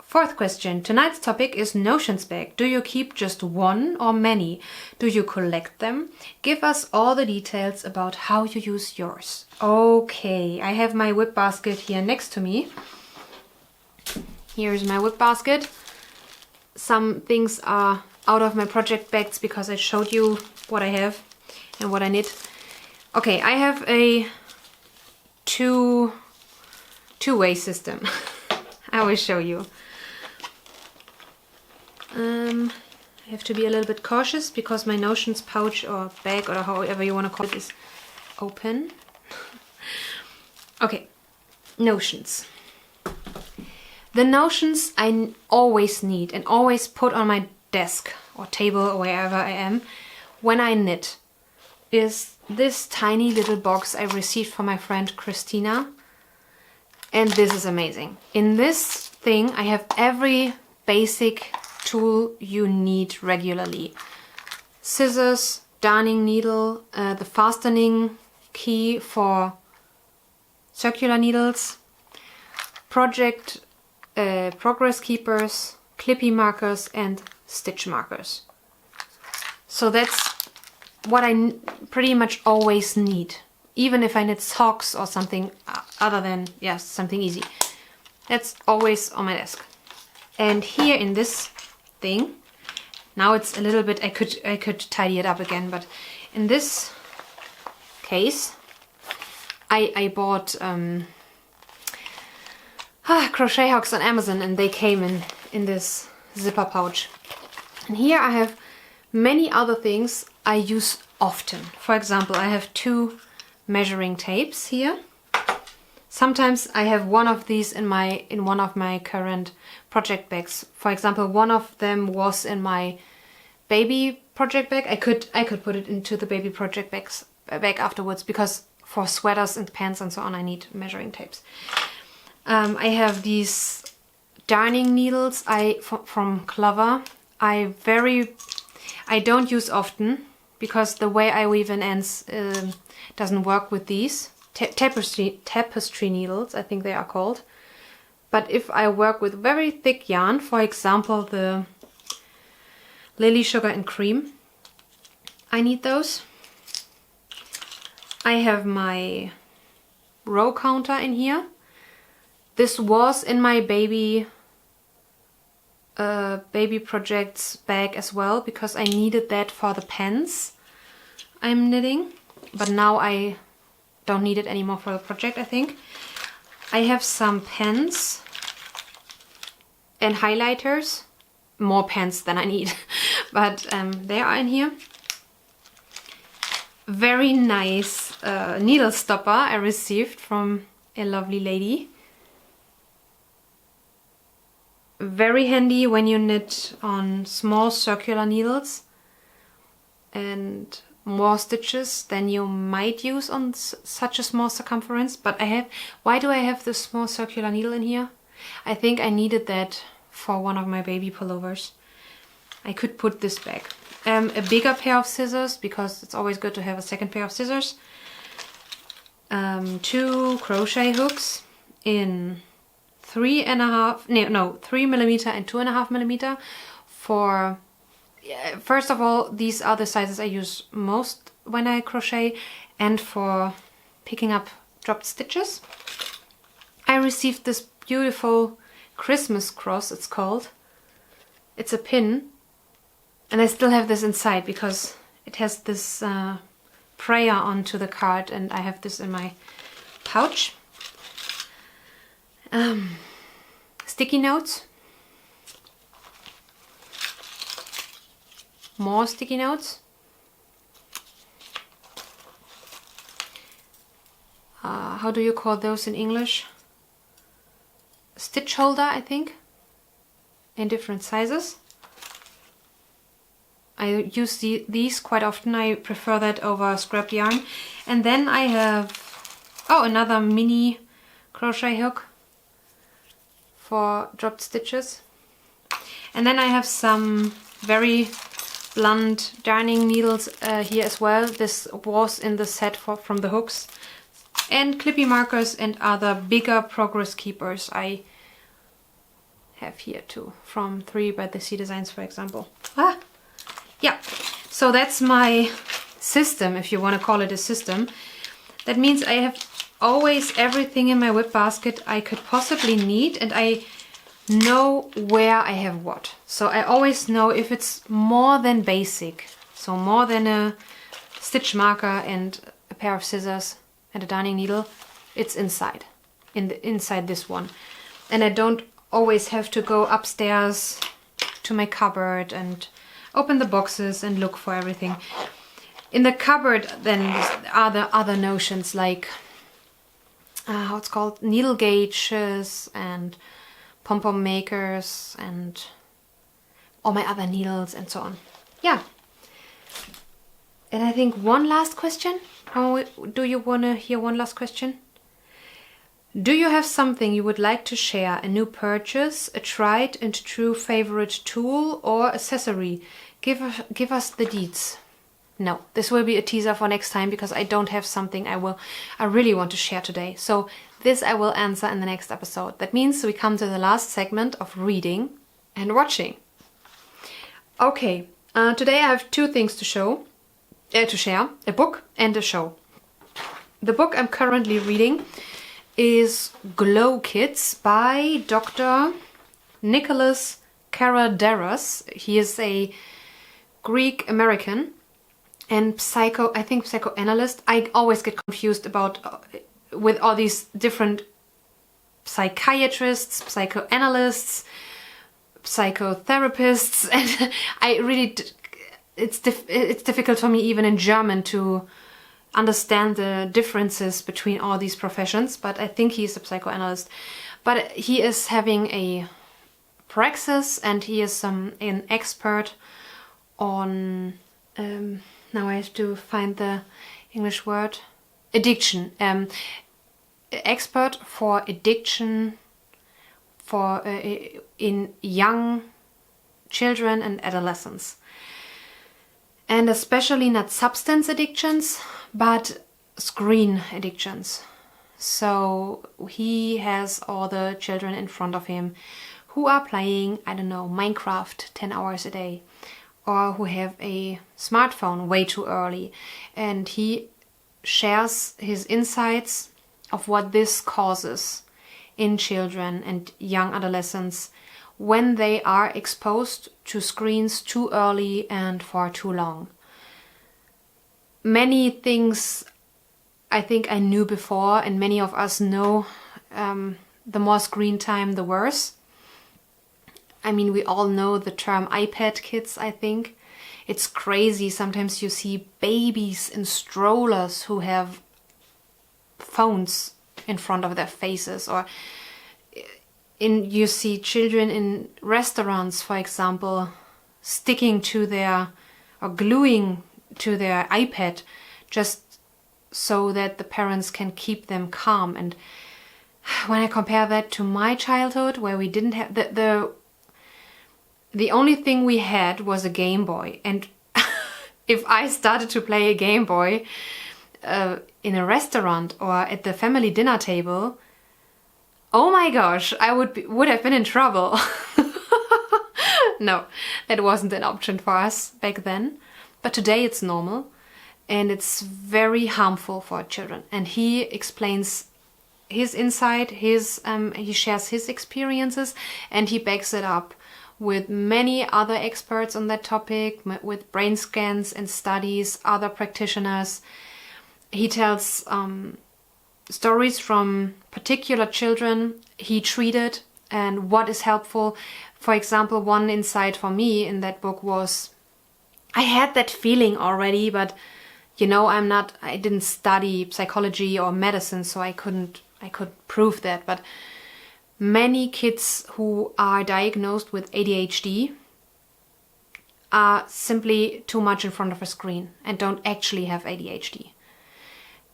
Fourth question. Tonight's topic is notions bag. Do you keep just one or many? Do you collect them? Give us all the details about how you use yours. Okay, I have my whip basket here next to me. Here's my whip basket. Some things are out of my project bags because I showed you what I have and what I knit. Okay, I have a two-way system. I will show you. I have to be a little bit cautious because my notions pouch or bag or however you want to call it is open. Okay, notions. The notions I always need and always put on my desk or table or wherever I am when I knit is this tiny little box I received from my friend Christina, and this is amazing. In this thing I have every basic tool you need regularly. Scissors, darning needle, the fastening key for circular needles, progress keepers, clippy markers and stitch markers. So that's what I pretty much always need, even if I knit socks or something other than, yes, something easy. That's always on my desk. And here in this thing, now it's a little bit, I could tidy it up again, but in this case I bought crochet hooks on Amazon, and they came in this zipper pouch. And here I have many other things I use often. For example, I have 2 measuring tapes here. Sometimes I have one of these in one of my current project bags. For example, one of them was in my baby project bag. I could put it into the baby project bag afterwards, because for sweaters and pants and so on I need measuring tapes. I have these darning needles from Clover. I don't use often because the way I weave in ends doesn't work with these. Tapestry needles, I think they are called. But if I work with very thick yarn, for example the Lily Sugar and Cream, I need those. I have my row counter in here. This was in my baby projects bag as well, because I needed that for the pens I'm knitting, but now I don't need it anymore for the project, I think. I have some pens and highlighters, more pens than I need, but they are in here. Very nice needle stopper I received from a lovely lady. Very handy when you knit on small circular needles and more stitches than you might use on such a small circumference. But why do I have this small circular needle in here? I think I needed that for one of my baby pullovers. I could put this back. a bigger pair of scissors, because it's always good to have a second pair of scissors. 2 crochet hooks in 3 millimeter and 2.5 millimeter. For first of all, these are the sizes I use most when I crochet, and for picking up dropped stitches. I received this beautiful Christmas cross, it's called. It's a pin, and I still have this inside because it has this prayer onto the card, and I have this in my pouch. Sticky notes. More sticky notes. How do you call those in English? Stitch holder, I think, in different sizes. I use these quite often. I prefer that over scrapped yarn. And then I have, another mini crochet hook for dropped stitches. And then I have some very blunt darning needles here as well. This was in the set from the hooks. And clippy markers and other bigger progress keepers I have here too, from 3 by the Sea Designs, for example. Yeah, so that's my system, if you want to call it a system. That means I have always everything in my whip basket I could possibly need, and I know where I have what. So I always know if it's more than basic, so more than a stitch marker and a pair of scissors and a darning needle, it's inside, inside this one. And I don't always have to go upstairs to my cupboard and open the boxes and look for everything. In the cupboard then are the other notions, like how it's called, needle gauges and pom-pom makers and all my other needles and so on. Yeah. And I think one last question. Do you want to hear one last question? Do you have something you would like to share? A new purchase, a tried and true favorite tool or accessory? Give us the deets. No, this will be a teaser for next time, because I don't have something I really want to share today. So this I will answer in the next episode. That means we come to the last segment of reading and watching. Okay, today I have 2 things to share, a book and a show. The book I'm currently reading is Glow Kids by Dr. Nicholas Karaderas. He is a Greek American and psychoanalyst. I always get confused with all these different psychiatrists, psychoanalysts, psychotherapists, and I really it's difficult for me even in German to understand the differences between all these professions, but I think he's a psychoanalyst. But he is having a praxis, and he is an expert on, now I have to find the English word, addiction. Expert for addiction for in young children and adolescents. And especially not substance addictions, but screen addictions. So he has all the children in front of him who are playing, I don't know, Minecraft 10 hours a day, or who have a smartphone way too early. And he shares his insights of what this causes in children and young adolescents when they are exposed to screens too early and for too long. Many things I think I knew before, and many of us know, the more screen time, the worse. I mean, we all know the term iPad kids, I think. It's crazy. Sometimes you see babies in strollers who have phones in front of their faces, or you see children in restaurants, for example, sticking to their, or gluing to their iPad just so that the parents can keep them calm. And when I compare that to my childhood, where we didn't have the only thing we had was a Game Boy, and if I started to play a Game Boy in a restaurant or at the family dinner table, oh my gosh, I would have been in trouble. No, that wasn't an option for us back then. But today it's normal and it's very harmful for children. And he explains his insight, he shares his experiences, and he backs it up with many other experts on that topic, with brain scans and studies, other practitioners. He tells stories from particular children he treated and what is helpful. For example, one insight for me in that book was, I had that feeling already, but you know, I didn't study psychology or medicine, so I could prove that. But many kids who are diagnosed with ADHD are simply too much in front of a screen and don't actually have ADHD.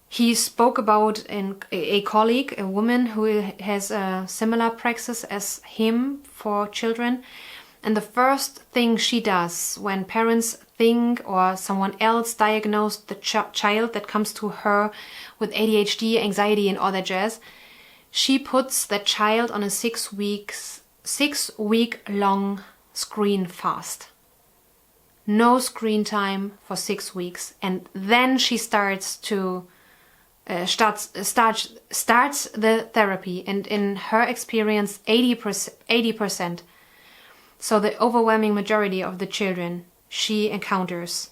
He spoke about a colleague, a woman who has a similar praxis as him for children. And the first thing she does when parents think or someone else diagnosed the child that comes to her with ADHD, anxiety and all that jazz, she puts that child on a 6 week long screen fast. No screen time for 6 weeks. And then she starts starts the therapy, and in her experience 80%, so the overwhelming majority of the children she encounters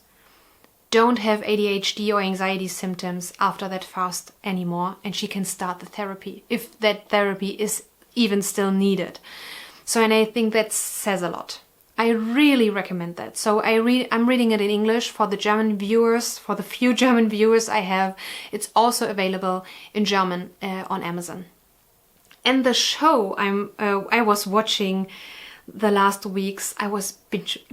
don't have ADHD or anxiety symptoms after that fast anymore, and she can start the therapy if that therapy is even still needed. So, and I think that says a lot. I really recommend that. So I'm reading it in English for the German viewers, for the few German viewers I have. It's also available in German on Amazon. And the show I was watching the last weeks, I was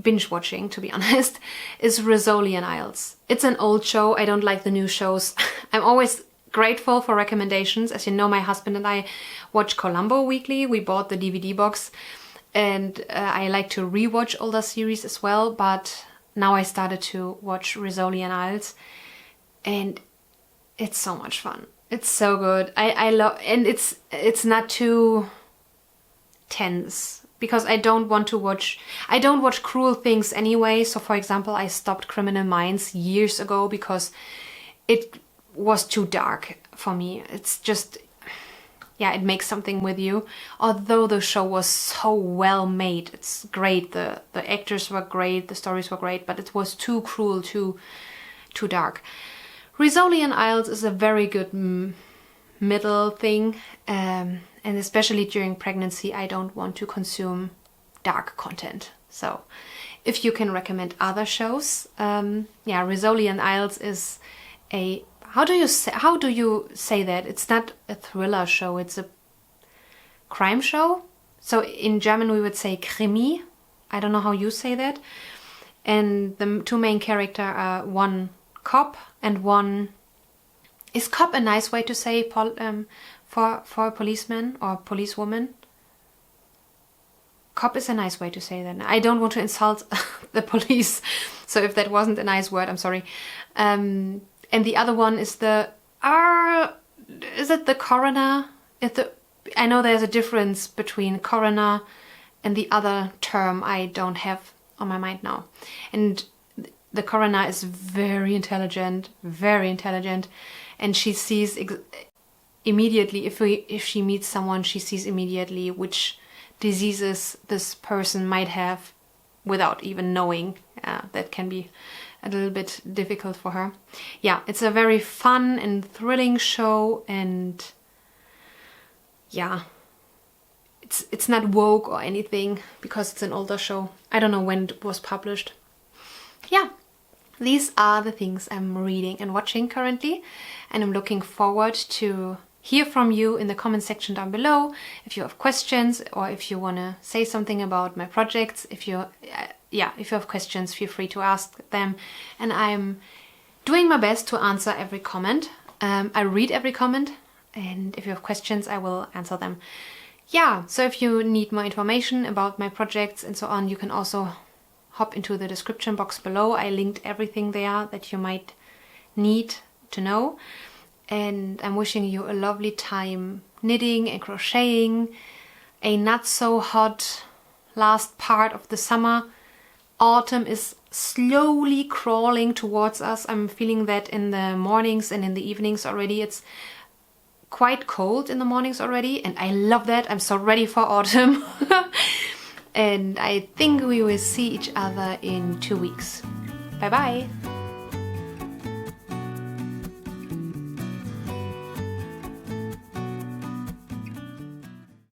binge watching, to be honest, is Rizzoli Isles. It's an old show. I don't like the new shows. I'm always grateful for recommendations. As you know, my husband and I watch Columbo weekly. We bought the DVD box. And I like to rewatch older series as well, but now I started to watch Rizzoli Isles, and it's so much fun. It's so good. I love, and it's not too tense because I don't watch cruel things anyway. So for example, I stopped Criminal Minds years ago because it was too dark for me. It's just, yeah, it makes something with you. Although the show was so well made, it's great. The actors were great, the stories were great, but it was too cruel, too dark. Rizzoli Isles is a very good middle thing, and especially during pregnancy, I don't want to consume dark content. So, if you can recommend other shows, yeah, Rizzoli Isles is a How do you say that? It's not a thriller show, it's a crime show. So in German we would say Krimi. I don't know how you say that. And the two main characters are one cop and one... Is cop a nice way to say for a policeman or policewoman? Cop is a nice way to say that. I don't want to insult the police. So if that wasn't a nice word, I'm sorry. And the other one is is it the coroner? I know there's a difference between coroner and the other term I don't have on my mind now. And the coroner is very intelligent, and she sees immediately, if she meets someone, she sees immediately which diseases this person might have without even knowing. That can be a little bit difficult for her. Yeah, it's a very fun and thrilling show, and yeah, it's not woke or anything because it's an older show. I don't know when it was published. Yeah, these are the things I'm reading and watching currently, and I'm looking forward to hear from you in the comment section down below if you have questions or if you want to say something about my projects. If you have questions, feel free to ask them, and I'm doing my best to answer every comment. I read every comment, and if you have questions, I will answer them. Yeah, so if you need more information about my projects and so on, you can also hop into the description box below. I linked everything there that you might need to know. And I'm wishing you a lovely time knitting and crocheting, a not so hot last part of the summer. Autumn is slowly crawling towards us. I'm feeling that in the mornings and in the evenings already. It's quite cold in the mornings already, and I love that. I'm so ready for autumn. And I think we will see each other in 2 weeks. Bye bye!